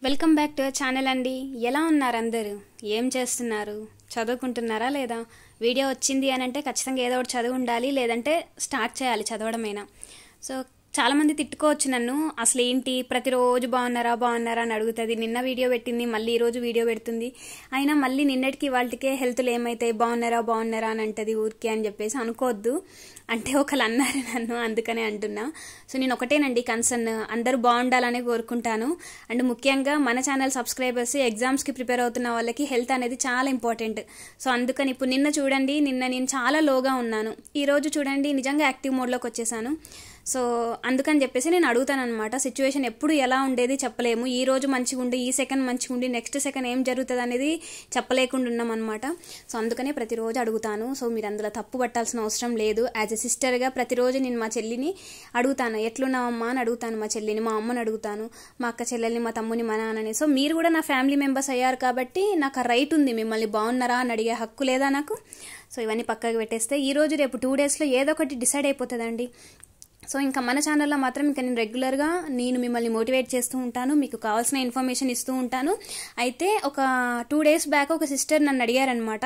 Welcome back to channel అండి. ఎలా ఉన్నారు అందరూ? ఏం చేస్తున్నారు? చదువుకుంటున్నారా లేదా? వీడియో వచ్చింది అని అంటే ఖచ్చితంగా ఏదో ఒకటి చదువు ఉండాలి, లేదంటే స్టార్ట్ చేయాలి చదవడమైనా. సో చాలామంది తిట్టుకోవచ్చు నన్ను, అసలు ఏంటి ప్రతిరోజు బాగున్నారా అని అడుగుతుంది. నిన్న వీడియో పెట్టింది, మళ్ళీ ఈరోజు వీడియో పెడుతుంది, అయినా మళ్ళీ నిన్నటికి వాళ్ళకే హెల్త్లు ఏమైతాయి, బాగున్నారా అని అంటది ఊరికే అని చెప్పేసి అనుకోవద్దు. అంటే ఒకళ్ళు అన్నారు నన్ను, అందుకనే అంటున్నా. సో నేను ఒకటేనండి కన్సర్న్, అందరూ బాగుండాలనే కోరుకుంటాను. అండ్ ముఖ్యంగా మన ఛానల్ సబ్స్క్రైబర్స్ ఎగ్జామ్స్కి ప్రిపేర్ అవుతున్న వాళ్ళకి హెల్త్ అనేది చాలా ఇంపార్టెంట్. సో అందుకని ఇప్పుడు నిన్న చూడండి, నిన్న నేను చాలా లోగా ఉన్నాను, ఈరోజు చూడండి నిజంగా యాక్టివ్ మోడ్లోకి వచ్చేసాను. సో అందుకని చెప్పేసి నేను అడుగుతాను అనమాట. సిచ్యువేషన్ ఎప్పుడు ఎలా ఉండేది చెప్పలేము, ఈ రోజు మంచిగా ఉండి ఈ సెకండ్ మంచిగా ఉండి నెక్స్ట్ సెకండ్ ఏం జరుగుతుంది అనేది చెప్పలేకుండా ఉన్నాం అనమాట. సో అందుకనే ప్రతిరోజు అడుగుతాను. సో మీరు అందులో తప్పు పట్టాల్సిన అవసరం లేదు. యాజ్ ఎ సిస్టర్గా ప్రతిరోజు నేను మా చెల్లిని అడుగుతాను, ఎట్లున్నావమ్మా అని అడుగుతాను, మా చెల్లిని, మా అమ్మని అడుగుతాను, మా అక్క చెల్లెల్ని, మా తమ్ముని, మా నాన్నని. సో మీరు కూడా నా ఫ్యామిలీ మెంబర్స్ అయ్యారు కాబట్టి నాకు ఆ రైట్ ఉంది, మిమ్మల్ని బాగున్నారా అని అడిగే హక్కు లేదా నాకు? సో ఇవన్నీ పక్కకు పెట్టేస్తే ఈ రోజు రేపు 2 డేస్లో ఏదో ఒకటి డిసైడ్ అయిపోతుందండి. సో ఇంకా మన ఛానల్లో మాత్రం ఇంకా నేను రెగ్యులర్గా మిమ్మల్ని మోటివేట్ చేస్తూ ఉంటాను, మీకు కావాల్సిన ఇన్ఫర్మేషన్ ఇస్తూ ఉంటాను. అయితే ఒక 2 డేస్ బ్యాక్ ఒక సిస్టర్ నన్ను అడిగారనమాట,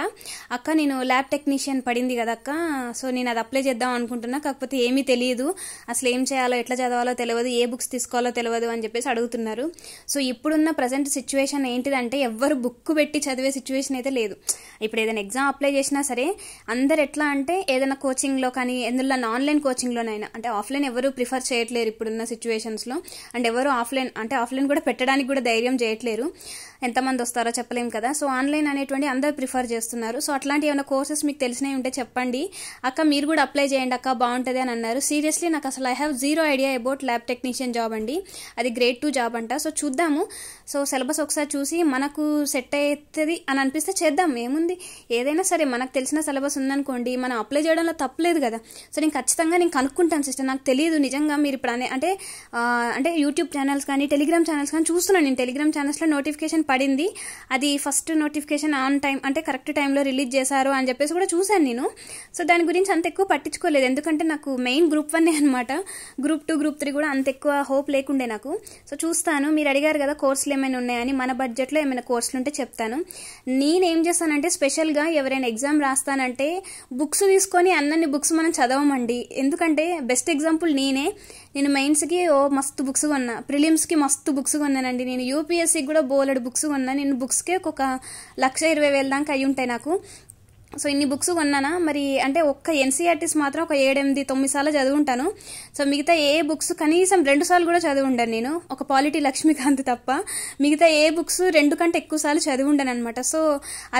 అక్క నేను ల్యాబ్ టెక్నీషియన్ పడింది కదా అక్క, సో నేను అది అప్లై చేద్దాం అనుకుంటున్నా, కాకపోతే ఏమీ తెలియదు, అసలు ఏం చేయాలో ఎట్లా చదవాలో తెలియదు, ఏ బుక్స్ తీసుకోవాలో తెలియదు అని చెప్పేసి అడుగుతున్నారు. సో ఇప్పుడున్న ప్రజెంట్ సిచ్యువేషన్ ఏంటిదంటే ఎవ్వరు బుక్ పెట్టి చదివే సిచ్యువేషన్ అయితే లేదు. ఇప్పుడు ఏదైనా ఎగ్జామ్ అప్లై చేసినా సరే అందరు ఎట్లా అంటే ఏదైనా కోచింగ్లో కానీ ఎందులో ఆన్లైన్ కోచింగ్లోనైనా, అంటే ఆఫ్లైన్ ఎవరు ప్రిఫర్ చేయట్లేరు ఇప్పుడున్న సిచ్యువేషన్స్లో. అండ్ ఎవరు ఆఫ్లైన్ కూడా పెట్టడానికి కూడా ధైర్యం చేయట్లేరు, ఎంతమంది వస్తారో చెప్పలేం కదా. సో ఆన్లైన్ అనేటువంటి అందరు ప్రిఫర్ చేస్తున్నారు. సో అట్లాంటి ఏమైనా కోర్సెస్ మీకు తెలిసినవి ఉంటే చెప్పండి అక్క, మీరు కూడా అప్లై చేయండి అక్క, బాగుంటుంది అని అన్నారు. సీరియస్లీ నాకు అసలు I have zero idea about lab technician job అండి, అది గ్రేడ్ 2 జాబ్ అంట. సో చూద్దాము, సో సిలబస్ ఒకసారి చూసి మనకు సెట్ అవుతుంది అని అనిపిస్తే చేద్దాం, ఏముంది. ఏదైనా సరే మనకు తెలిసిన సిలబస్ ఉందనుకోండి, మనం అప్లై చేయడంలో తప్పలేదు కదా. సో నేను ఖచ్చితంగా కనుక్కుంటాను సిస్టర్, నాకు తెలియదు నిజంగా. మీరు ఇప్పుడు అంటే యూట్యూబ్ ఛానల్స్ కానీ టెలిగ్రామ్ ఛానల్స్ కానీ చూస్తున్నాను నేను. టెలిగ్రామ్ ఛానల్స్లో నోటిఫికేషన్ పడింది, అది ఫస్ట్ నోటిఫికేషన్ ఆన్ టైం అంటే కరెక్ట్ టైంలో రిలీజ్ చేశారు అని చెప్పేసి కూడా చూశాను నేను. సో దాని గురించి అంత ఎక్కువ పట్టించుకోలేదు, ఎందుకంటే నాకు మెయిన్ గ్రూప్ 1 అనమాట. గ్రూప్ 2 గ్రూప్ 3 కూడా అంత ఎక్కువ హోప్ లేకుండే నాకు. సో చూస్తాను, మీరు అడిగారు కదా కోర్సులు ఏమైనా ఉన్నాయని, మన బడ్జెట్లో ఏమైనా కోర్సులు ఉంటే చెప్తాను. నేనేం చేస్తానంటే స్పెషల్గా ఎవరైనా ఎగ్జామ్ రాస్తానంటే బుక్స్ తీసుకొని అన్నీ బుక్స్ మనం చదవమండి. ఎందుకంటే బెస్ట్ ఎగ్జాంపుల్ నేను మెయిన్స్కి మస్తు బుక్స్ కొన్నా, ప్రిలిమ్స్కి మస్తు బుక్స్ కొన్నానండి. నేను యూపీఎస్సీకి కూడా బోలెడు బుక్స్ కొన్నా. నేను బుక్స్కే ఒక 1,20,000 దాకా అయి ఉంటాయి నాకు. సో ఇన్ని బుక్స్ కొన్నానా మరి, అంటే ఒక్క ఎన్సీఆర్టీస్ మాత్రం ఒక 7, 8, 9 సార్లు చదువుంటాను. సో మిగతా ఏ బుక్స్ కనీసం 2 సార్లు కూడా చదివి ఉండను నేను, ఒక పాలిటీ లక్ష్మీకాంత్ తప్ప. మిగతా ఏ బుక్స్ 2 కంటే ఎక్కువ సార్లు చదివి ఉండను అనమాట. సో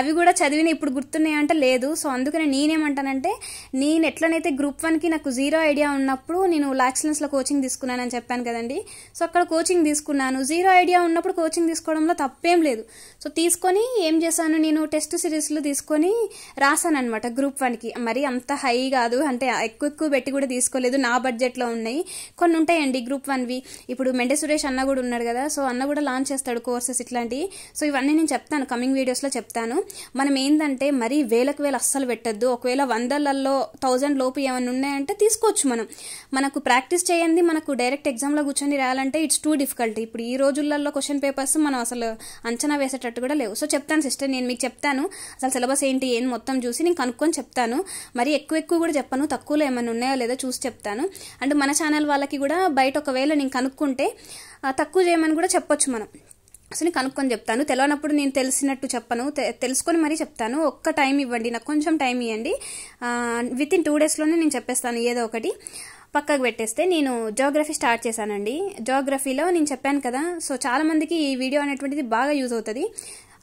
అవి కూడా చదివిన ఇప్పుడు గుర్తున్నాయి అంటే లేదు. సో అందుకనే నేనేమంటానంటే, నేను ఎట్లనైతే గ్రూప్ 1కి నాకు జీరో ఐడియా ఉన్నప్పుడు నేను లాక్సెన్స్లో కోచింగ్ తీసుకున్నానని చెప్పాను కదండి. సో అక్కడ కోచింగ్ తీసుకున్నాను, జీరో ఐడియా ఉన్నప్పుడు కోచింగ్ తీసుకోవడంలో తప్పేం లేదు. సో తీసుకొని ఏం చేశాను, నేను టెస్ట్ సిరీస్లు తీసుకొని రాసాను అనమాట గ్రూప్ 1కి. మరి అంత హై కాదు, అంటే ఎక్కువ పెట్టి కూడా తీసుకోలేదు, నా బడ్జెట్లో ఉన్నాయి. కొన్ని ఉంటాయండి గ్రూప్ 1వి. ఇప్పుడు మెండే సురేష్ అన్న కూడా ఉన్నాడు కదా, సో అన్న కూడా లాంచ్ చేస్తాడు కోర్సెస్ ఇట్లాంటివి. సో ఇవన్నీ నేను చెప్తాను, కమింగ్ వీడియోస్లో చెప్తాను. మనం ఏంటంటే మరీ వేలకు వేలు అస్సలు పెట్టద్దు. ఒకవేళ 100లలో 1000 లోపు ఏమైనా ఉన్నాయంటే తీసుకోవచ్చు. మనకు ప్రాక్టీస్ చేయండి, మనకు డైరెక్ట్ ఎగ్జామ్లో కూర్చొని రాయాలంటే ఇట్స్ టూ డిఫికల్ట్. ఇప్పుడు ఈ రోజులలో క్వశ్చన్ పేపర్స్ మనం అసలు అంచనా వేసేటట్టు కూడా లేవు. సో చెప్తాను సిస్టర్, నేను మీకు చెప్తాను అసలు సిలబస్ ఏంటి మొత్తం చూసి నేను కనుక్కొని చెప్తాను. మరి ఎక్కువ కూడా చెప్పను, తక్కువలో ఏమైనా ఉన్నాయో లేదో చూసి చెప్తాను. అండ్ మన ఛానల్ వాళ్ళకి కూడా బయట ఒకవేళ నేను కనుక్కుంటే తక్కువ చేయమని కూడా చెప్పొచ్చు మనం. అసలు నేను కనుక్కొని చెప్తాను, తెలియనప్పుడు నేను తెలిసినట్టు చెప్పను, తెలుసుకొని మరీ చెప్తాను. ఒక్క టైం ఇవ్వండి, నాకు కొంచెం టైం ఇవ్వండి, విత్ ఇన్ 2 డేస్లోనే నేను చెప్పేస్తాను ఏదో ఒకటి. పక్కకు పెట్టేస్తే నేను జియోగ్రఫీ స్టార్ట్ చేశానండి. జియోగ్రఫీలో నేను చెప్పాను కదా, సో చాలా మందికి ఈ వీడియో అనేటువంటిది బాగా యూజ్ అవుతుంది.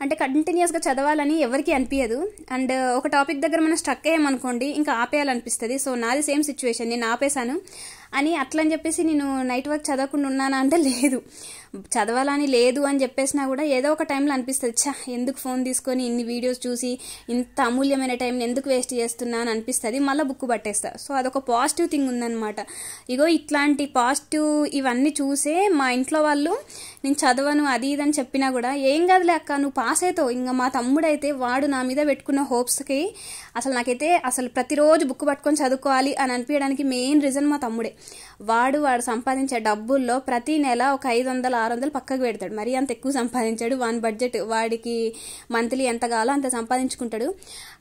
అంటే కంటిన్యూస్గా చదవాలని ఎవరికి అనిపించదు. అండ్ ఒక టాపిక్ దగ్గర మనం స్ట్రక్ అయ్యామనుకోండి ఇంకా ఆపేయాలనిపిస్తుంది. సో నాది సేమ్ సిచ్యువేషన్, నేను ఆపేశాను అని అట్లని చెప్పేసి నేను నైట్ వర్క్ చదవకుండా ఉన్నానా అంటే లేదు, చదవాలని లేదు అని చెప్పేసినా కూడా ఏదో ఒక టైంలో అనిపిస్తుంది, ఎందుకు ఫోన్ తీసుకొని ఇన్ని వీడియోస్ చూసి ఇంత అమూల్యమైన టైంని ఎందుకు వేస్ట్ చేస్తున్నా అని అనిపిస్తుంది, మళ్ళీ బుక్ పట్టేస్తా. సో అదొక పాజిటివ్ థింగ్ ఉందన్నమాట. ఇగో ఇట్లాంటి పాజిటివ్ ఇవన్నీ చూసే మా ఇంట్లో వాళ్ళు నేను చదవను అది ఇదని చెప్పినా కూడా ఏం కాదులే అక్క నువ్వు పాస్ అవుతావు. ఇంకా మా తమ్ముడైతే వాడు నా మీద పెట్టుకున్న హోప్స్కి అసలు నాకైతే అసలు ప్రతిరోజు బుక్ పట్టుకొని చదువుకోవాలి అని అనిపించడానికి మెయిన్ రీజన్ మా తమ్ముడే. వాడు సంపాదించే డబ్బుల్లో ప్రతి నెల ఒక 500 600 పక్కకు పెడతాడు. మరీ అంత ఎక్కువ సంపాదించాడు. వాని బడ్జెట్ వాడికి మంత్లీ ఎంత కావాలో అంత సంపాదించుకుంటాడు.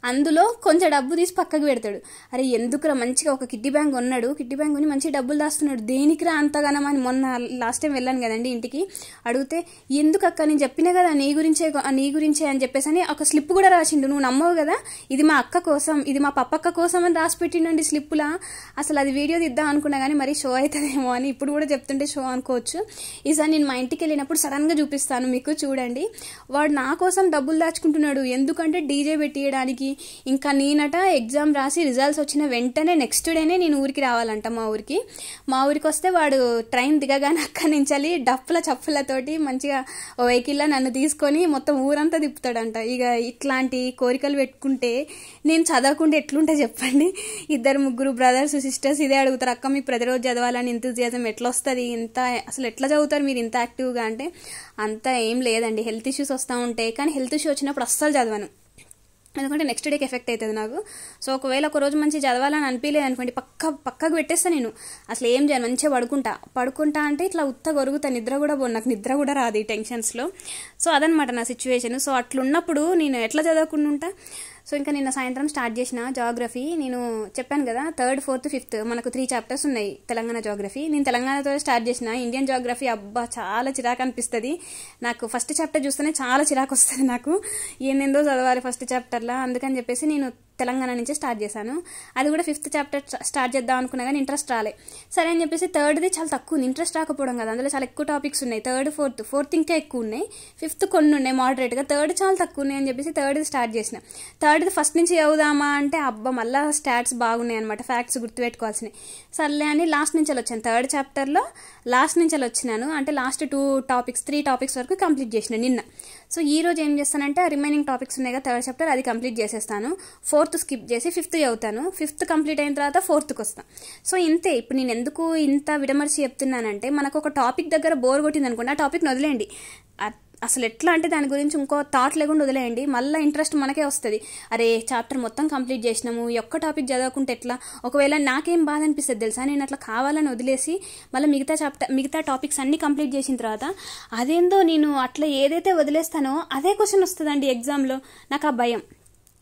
అందులో కొంచెం డబ్బు తీసి పక్కకు పెడతాడు. అరే ఎందుకురా, మంచిగా ఒక కిడ్డీ బ్యాంక్ ఉన్నాడు, కిడ్డీ బ్యాంక్ కొని మంచి డబ్బులు దాస్తున్నాడు, దేనికిరా అంతగానం అని మొన్న లాస్ట్ టైం వెళ్ళాను కదండి ఇంటికి, అడిగితే ఎందుకు అక్క నేను చెప్పినా కదా నీ గురించే అని చెప్పేసి అని ఒక స్లిప్ కూడా రాసిండు. నువ్వు నమ్మవు కదా, ఇది మా అక్క కోసం, ఇది మా పప్పక్క కోసం అని రాసి పెట్టిండండి స్లిప్పులా. అసలు అది వీడియో తీద్దాం అనుకున్నా కానీ మరి షో అవుతుందేమో అని, ఇప్పుడు కూడా చెప్తుంటే షో అనుకోవచ్చు. ఈసారి నేను మా ఇంటికి వెళ్ళినప్పుడు సడన్గా చూపిస్తాను మీకు, చూడండి. వాడు నా కోసం డబ్బులు దాచుకుంటున్నాడు. ఎందుకంటే డీజే పెట్టియడానికి. ఇంకా నేనట ఎగ్జామ్ రాసి రిజల్ట్స్ వచ్చిన వెంటనే నెక్స్ట్ డేనే నేను ఊరికి రావాలంట. మా ఊరికి వస్తే వాడు ట్రైన్ దిగగానే అక్కడి నుంచి డప్పుల చప్పులతోటి మంచిగా ఓ వెహికల్లో నన్ను తీసుకొని మొత్తం ఊరంతా తిప్పుతాడంట. ఇక ఇట్లాంటి కోరికలు పెట్టుకుంటే నేను చదవకుండా ఎట్లుంటే చెప్పండి. 2-3 బ్రదర్స్ సిస్టర్స్ ఇదే అడుగుతారు, అక్క మీకు ప్రతిరోజు చదవాలని ఎంతూజియాజం ఎట్లా వస్తుంది, ఇంత అసలు ఎట్లా చదువుతారు మీరు ఇంత యాక్టివ్గా అంటే, అంత ఏం లేదండి. హెల్త్ ఇష్యూస్ వస్తూ ఉంటాయి, కానీ హెల్త్ ఇష్యూ వచ్చినప్పుడు అస్సలు చదవను. ఎందుకంటే నెక్స్ట్ డేకి ఎఫెక్ట్ అవుతుంది నాకు. సో ఒకవేళ ఒక రోజు మంచి చదవాలని అనిపించలేదు అనుకోండి, పక్కకు పెట్టేస్తాను నేను. అసలు ఏం చేయను, మంచిగా పడుకుంటా అంటే ఇట్లా గొరుగుతా, నిద్ర కూడా పోను, నాకు నిద్ర కూడా రాదు ఈ టెన్షన్స్లో. సో అదనమాట నా సిచ్యువేషన్. సో అట్లున్నప్పుడు నేను ఎట్లా చదవకుండా ఉంటా. సో ఇంకా నిన్న సాయంత్రం స్టార్ట్ చేసిన జాగ్రఫీ. నేను చెప్పాను కదా 3rd, 4th, 5th మనకు 3 చాప్టర్స్ ఉన్నాయి తెలంగాణ జాగ్రఫీ. నేను తెలంగాణతో స్టార్ట్ చేసిన. ఇండియన్ జాగ్రఫీ అబ్బా చాలా చిరాకు అనిపిస్తుంది నాకు. ఫస్ట్ చాప్టర్ చూస్తేనే చాలా చిరాకు వస్తుంది నాకు, ఏందో చదవాలి ఫస్ట్ చాప్టర్లో. అందుకని చెప్పేసి నేను తెలంగాణ నుంచి స్టార్ట్ చేశాను. అది కూడా 5th చాప్టర్ స్టార్ట్ చేద్దాం అనుకున్నా కానీ ఇంట్రెస్ట్ రాలే. సరే అని చెప్పేసి 3rd చాలా తక్కువ ఉంది, ఇంట్రెస్ట్ రాకపోవడం కదా, అందులో చాలా ఎక్కువ టాపిక్స్ ఉన్నాయి. 3rd, 4th ఇంకా ఎక్కువ ఉన్నాయి, 5th కొన్ని ఉన్నాయి మోడరేట్గా, 3rd చాలా తక్కువ ఉన్నాయి అని చెప్పేసి 3rd స్టార్ట్ చేసిన. 3rd ఫస్ట్ నుంచి చదువుదామా అంటే అబ్బా మళ్ళీ స్టాట్స్ బాగున్నాయి అనమాట, ఫ్యాక్ట్స్ గుర్తుపెట్టుకోవాల్సినవి. సర్లే అని లాస్ట్ నుంచి వచ్చాను. 3rd చాప్టర్లో లాస్ట్ నుంచి వచ్చినాను, అంటే లాస్ట్ 3 టాపిక్స్ వరకు కంప్లీట్ చేసిన నిన్న. సో ఈ రోజు ఏం చేస్తానంటే రిమైనింగ్ టాపిక్స్ ఉన్నాయి కదా 3rd చాప్టర్, అది కంప్లీట్ చేసేస్తాను. 4th స్కిప్ చేసి 5th చదువుతాను. 5th కంప్లీట్ అయిన తర్వాత 4thకి వస్తాను. సో ఇంతే. ఇప్పుడు నేను ఎందుకు ఇంత విడమర్చి చెప్తున్నానంటే, మనకు ఒక టాపిక్ దగ్గర బోర్ కొట్టింది అనుకోండి, ఆ టాపిక్ని వదిలేయండి. అసలు ఎట్లా అంటే దాని గురించి ఇంకో థాట్ లేకుండా వదిలేయండి, మళ్ళీ ఇంట్రెస్ట్ మనకే వస్తుంది. అరే చాప్టర్ మొత్తం కంప్లీట్ చేసినాము, ఈ ఒక్క టాపిక్ చదవకుంటే ఎట్లా. ఒకవేళ నాకేం బాధ అనిపిస్తుంది తెలుసా, నేను అట్లా కావాలని వదిలేసి మళ్ళీ మిగతా టాపిక్స్ అన్ని కంప్లీట్ చేసిన తర్వాత అదేందో నేను అట్లా ఏదైతే వదిలేస్తానో అదే క్వశ్చన్ వస్తుందండి ఎగ్జామ్లో. నాకు ఆ భయం.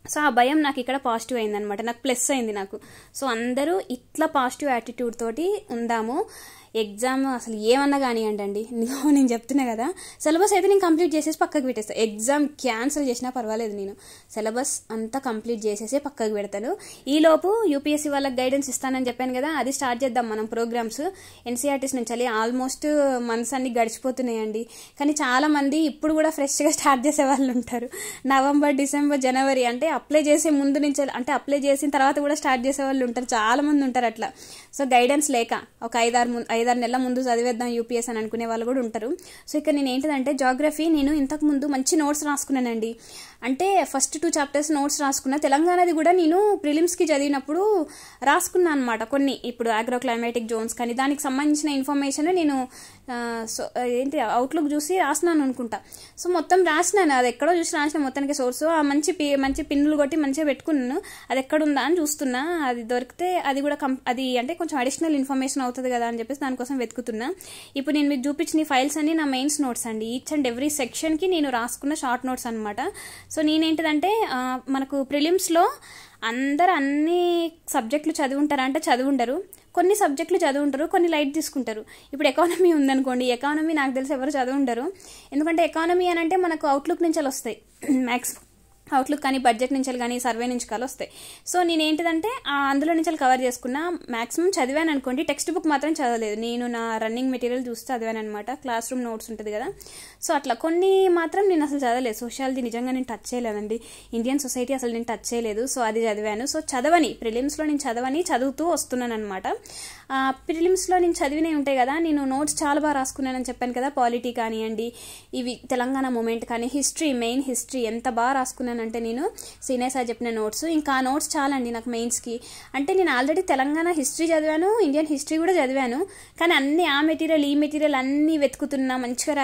సో ఆ భయం నాకు ఇక్కడ పాజిటివ్ అయిందనమాట, నాకు ప్లస్ అయింది నాకు. సో అందరూ ఇట్లా పాజిటివ్ యాటిట్యూడ్ తోటి ఉందాము. ఎగ్జామ్ అసలు ఏమన్నా కానివ్వండి అండి, నేను చెప్తున్నా కదా, సిలబస్ అయితే నేను కంప్లీట్ చేసేసి పక్కకు పెట్టేస్తాను. ఎగ్జామ్ క్యాన్సిల్ చేసినా పర్వాలేదు, నేను సిలబస్ అంతా కంప్లీట్ చేసేసి పక్కకు పెడతాను. ఈలోపు యూపీఎస్సీ వాళ్ళకి గైడెన్స్ ఇస్తానని చెప్పాను కదా, అది స్టార్ట్ చేద్దాం మనం ప్రోగ్రామ్స్. ఎన్సీఆర్టీస్ నుంచి ఆల్మోస్ట్ మంత్స్ అన్ని గడిచిపోతున్నాయండి, కానీ చాలామంది ఇప్పుడు కూడా ఫ్రెష్గా స్టార్ట్ చేసే వాళ్ళు ఉంటారు. నవంబర్, డిసెంబర్, జనవరి అంటే అప్లై చేసే ముందు నుంచి, అంటే అప్లై చేసిన తర్వాత కూడా స్టార్ట్ చేసే వాళ్ళు ఉంటారు, చాలామంది ఉంటారు అట్లా. సో గైడెన్స్ లేక ఒక 5-6 నెలల ముందు చదివేద్దాం యూపీఎస్ అని అనుకునే వాళ్ళు కూడా ఉంటారు. సో ఇక్కడ నేను ఏంటంటే జాగ్రఫీ నేను ఇంతకుముందు మంచి నోట్స్ రాసుకున్నానండి. అంటే ఫస్ట్ 2 చాప్టర్స్ నోట్స్ రాసుకున్నా. తెలంగాణది కూడా నేను ప్రిలిమ్స్కి చదివినప్పుడు రాసుకున్నాను అనమాట కొన్ని. ఇప్పుడు ఆగ్రో క్లైమాటిక్ జోన్స్ కానీ దానికి సంబంధించిన ఇన్ఫర్మేషన్ నేను అవుట్లుక్ చూసి రాసినాను అనుకుంటా. సో మొత్తం రాసినాను, అది ఎక్కడో చూసి రాసిన మొత్తానికి సోర్సు. మంచి పిన్నులు కొట్టి మంచిగా పెట్టుకున్నాను. అది ఎక్కడుందా అని చూస్తున్నా, అది దొరికితే అది కూడా అది అంటే కొంచెం అడిషనల్ ఇన్ఫర్మేషన్ అవుతుంది కదా అని చెప్పేసి దానికోసం వెతుకుతున్నా. ఇప్పుడు నేను మీకు చూపించిన ఫైల్స్ అన్ని నా మెయిన్స్ నోట్స్ అండి. ఈచ్ అండ్ ఎవ్రీ సెక్షన్కి నేను రాసుకున్న షార్ట్ నోట్స్ అనమాట. సో నేనేంటిదంటే మనకు ప్రిలిమ్స్లో అందరు అన్ని సబ్జెక్టులు చదివి ఉంటారా అంటే చదివి ఉండరు, కొన్ని సబ్జెక్టులు చదివి ఉంటారు, కొన్ని లైట్ తీసుకుంటారు. ఇప్పుడు ఎకానమీ ఉందనుకోండి, ఎకానమీ నాకు తెలిసి ఎవరు చదివి ఉండరు. ఎందుకంటే ఎకానమీ అని అంటే మనకు అవుట్లుక్ నుంచి వస్తాయి మ్యాక్సిమం, అవుట్లుక్ కానీ బడ్జెట్ నుంచి కానీ సర్వే నుంచి కానీ వస్తాయి. సో నేనేంటిదంటే అందులో నుంచి కవర్ చేసుకున్నా. మ్యాక్సిమం చదివాను అనుకోండి, టెక్స్ట్ బుక్ మాత్రం చదవలేదు. నేను నా రన్నింగ్ మెటీరియల్ చూస్తే చదివాను అనమాట, క్లాస్ రూమ్ నోట్స్ ఉంటుంది కదా. సో అట్లా కొన్ని మాత్రం నేను అసలు చదవలేదు. సోషాలజీ నిజంగా నేను టచ్ చేయలేదండి, ఇండియన్ సొసైటీ అసలు నేను టచ్ చేయలేదు. సో అది చదివాను. సో ప్రిలిమ్స్లో నేను చదువుతూ వస్తున్నాను అనమాట. ప్రిలిమ్స్లో నేను చదివినవి ఉంటాయి కదా, నేను నోట్స్ చాలా బాగా రాసుకున్నానని చెప్పాను కదా. పాలిటీ కానివ్వండి, ఇవి తెలంగాణ మూమెంట్ కానీ, మెయిన్ హిస్టరీ ఎంత బాగా రాసుకున్నానంటే నేను సీనియర్ సార్ చెప్పిన నోట్స్, ఇంకా ఆ నోట్స్ చాలండి నాకు మెయిన్స్కి. అంటే నేను ఆల్రెడీ తెలంగాణ హిస్టరీ చదివాను, ఇండియన్ హిస్టరీ కూడా చదివాను, కానీ అన్ని ఆ మెటీరియల్ ఈ మెటీరియల్ అన్నీ వెతుకుతున్నా, మంచిగా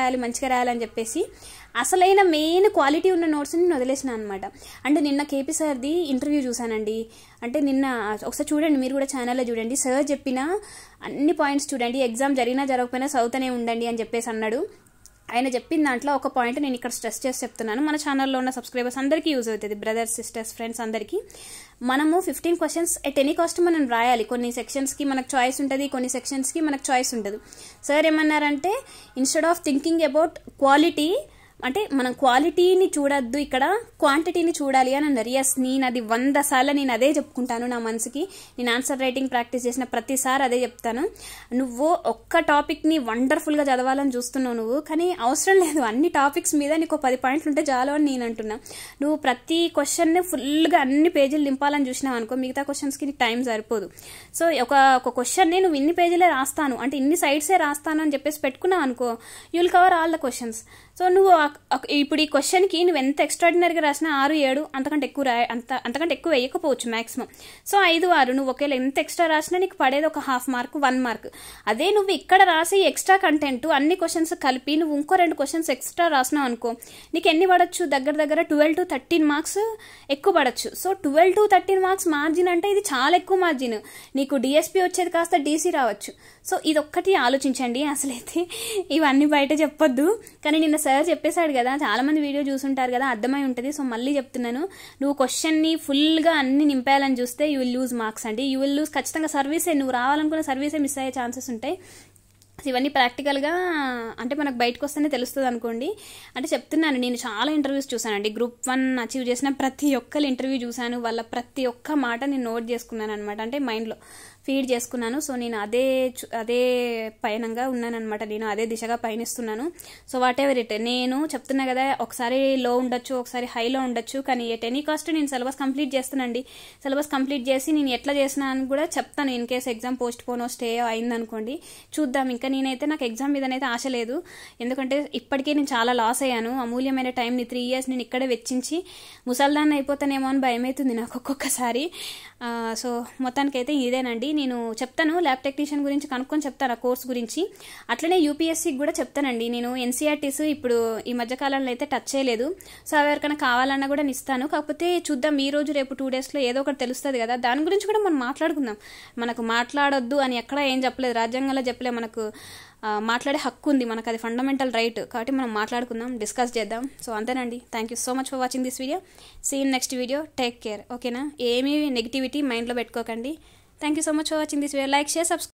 రాయాలని చెప్పేసి అసలైన మెయిన్ క్వాలిటీ ఉన్న నోట్స్ని నేను వదిలేసిన అనమాట. అంటే నిన్న కేపీ సార్ది ఇంటర్వ్యూ చూశానండి. అంటే నిన్న ఒకసారి చూడండి, మీరు కూడా ఛానల్లో చూడండి. సార్ చెప్పిన అన్ని పాయింట్స్ చూడండి, ఎగ్జామ్ జరిగినా జరగకపోయినా చదువుతూనే ఉండండి అని చెప్పేసి అన్నాడు. ఆయన చెప్పిన దాంట్లో ఒక పాయింట్ నేను ఇక్కడ స్ట్రెస్ చేసి చెప్తున్నాను. మన ఛానల్లో ఉన్న సబ్స్క్రైబర్స్ అందరికీ యూజ్ అవుతుంది, బ్రదర్స్, సిస్టర్స్, ఫ్రెండ్స్ అందరికీ. మనము 15 క్వశ్చన్స్ ఎట్ ఎనీ కాస్ట్ మనం రాయాలి. కొన్ని సెక్షన్స్కి మనకు చాయిస్ ఉంటుంది, కొన్ని సెక్షన్స్కి మనకు చాయిస్ ఉండదు. సార్ ఏమన్నారంటే instead of thinking about quality, అంటే మనం క్వాలిటీని చూడొద్దు, ఇక్కడ క్వాంటిటీని చూడాలి అని అన్నారు. ఎస్, నేను అది 100 సార్లు నేను అదే చెప్పుకుంటాను నా మనసుకి. నేను ఆన్సర్ రైటింగ్ ప్రాక్టీస్ చేసిన ప్రతిసారి అదే చెప్తాను. నువ్వు ఒక్క టాపిక్ని వండర్ఫుల్గా చదవాలని చూస్తున్నావు నువ్వు, కానీ అవసరం లేదు. అన్ని టాపిక్స్ మీద నీకు 10 పాయింట్లు ఉంటే చాలు అని నేను అంటున్నా. నువ్వు ప్రతి క్వశ్చన్ని ఫుల్గా అన్ని పేజీలు నింపాలని చూసినావు అనుకో, మిగతా క్వశ్చన్స్కి నీకు టైం సరిపోదు. సో ఒక క్వశ్చన్ని నువ్వు ఇన్ని పేజీలే రాస్తాను అంటే ఇన్ని సైడ్సే రాస్తాను అని చెప్పేసి పెట్టుకున్నావు అనుకో, you will cover all the questions. So నువ్వు ఇప్పుడు ఈ క్వశ్చన్కి నువ్వు ఎంత ఎక్స్ట్రాడినరీగా రాసినా 6, 7 అంతకంటే ఎక్కువ వేయకపోవచ్చు మ్యాక్సిమం. సో 5, 6 నువ్వు ఒకవేళ ఎంత ఎక్స్ట్రా రాసినా నీకు పడేది ఒక 1/2 మార్క్, 1 మార్క్. అదే నువ్వు ఇక్కడ రాసి ఎక్స్ట్రా కంటెంట్ అన్ని క్వశ్చన్స్ కలిపి నువ్వు ఇంకో 2 క్వశ్చన్స్ ఎక్స్ట్రా రాసినావు అనుకో, నీకు ఎన్ని పడచ్చు? దగ్గర 12 to 13 మార్క్స్ ఎక్కువ పడచ్చు. సో 12 to 13 మార్క్స్ మార్జిన్ అంటే ఇది చాలా ఎక్కువ మార్జిన్. నీకు డిఎస్పీ వచ్చేది కాస్త డీసీ రావచ్చు. సో ఇదొక్కటి ఆలోచించండి. అసలైతే ఇవన్నీ బయట చెప్పొద్దు, కానీ నిన్న సార్ చెప్పేశాడు కదా, చాలా మంది వీడియో చూసుంటారు కదా, అర్థమై ఉంటుంది. సో మళ్ళీ చెప్తున్నాను, నువ్వు క్వశ్చన్ని ఫుల్గా అన్ని నింపేయాలని చూస్తే యూ విల్ లూజ్ మార్క్స్ అండి. యూ విల్ లూజ్, ఖచ్చితంగా సర్వీసే, నువ్వు రావాలనుకున్న సర్వీసే మిస్ అయ్యే ఛాన్సెస్ ఉంటాయి. ఇవన్నీ ప్రాక్టికల్గా అంటే మనకు బయటకు వస్తేనే తెలుస్తుంది అనుకోండి. అంటే చెప్తున్నాను, నేను చాలా ఇంటర్వ్యూస్ చూసానండి. గ్రూప్ 1 అచీవ్ చేసిన ప్రతి ఒక్కరి ఇంటర్వ్యూ చూశాను, వాళ్ళ ప్రతి ఒక్క మాట నేను నోట్ చేసుకున్నాను అనమాట, అంటే మైండ్లో ఫీడ్ చేసుకున్నాను. సో నేను అదే పయనంగా ఉన్నానమాట, నేను అదే దిశగా పయనిస్తున్నాను. సో వాట్ ఎవర్ ఇట్, నేను చెప్తున్నా కదా, ఒకసారి లో ఉండొచ్చు, ఒకసారి హైలో ఉండొచ్చు, కానీ ఎట్ ఎనీ కాస్ట్ నేను సిలబస్ కంప్లీట్ చేస్తానండి. సిలబస్ కంప్లీట్ చేసి నేను ఎట్లా చేసినా అని కూడా చెప్తాను. ఇన్ కేసు ఎగ్జామ్ పోస్ట్ పోనో స్టే అయిందనుకోండి, చూద్దాం. ఇంకా నేనైతే నాకు ఎగ్జామ్ మీదనైతే ఆశ లేదు, ఎందుకంటే ఇప్పటికే నేను చాలా లాస్ అయ్యాను. అమూల్యమైన టైంని 3 years నేను ఇక్కడే వెచ్చించి ముసల్దాన్ని అయిపోతానేమో అని భయం అవుతుంది నాకు ఒక్కొక్కసారి. సో మొత్తానికైతే ఇదేనండి. నేను చెప్తాను ల్యాబ్ టెక్నీషియన్ గురించి కనుక్కొని చెప్తాను, ఆ కోర్స్ గురించి. అట్లనే యూపీఎస్సీకి కూడా చెప్తానండి. నేను ఎన్సీఆర్టీస్ ఇప్పుడు ఈ మధ్యకాలంలో అయితే టచ్ చేయలేదు. సో ఎవరికైనా కావాలన్నా కూడా ఇస్తాను. కాకపోతే చూద్దాం, ఈ రోజు రేపు 2 daysలో ఏదో ఒకటి తెలుస్తుంది కదా, దాని గురించి కూడా మనం మాట్లాడుకుందాం. మనకు మాట్లాడొద్దు అని ఎక్కడ ఏం చెప్పలేదు, రాజ్యాంగంలో చెప్పలేదు. మనకు మాట్లాడే హక్కు ఉంది, మనకు అది ఫండమెంటల్ రైట్. కాబట్టి మనం మాట్లాడుకుందాం, డిస్కస్ చేద్దాం. సో అంతేనండి. Thank you so much for watching this video. See in next video. Take care. ఓకేనా? ఏమీ నెగిటివిటీ మైండ్లో పెట్టుకోకండి. Thank you so much for watching this video. Like, share, subscribe.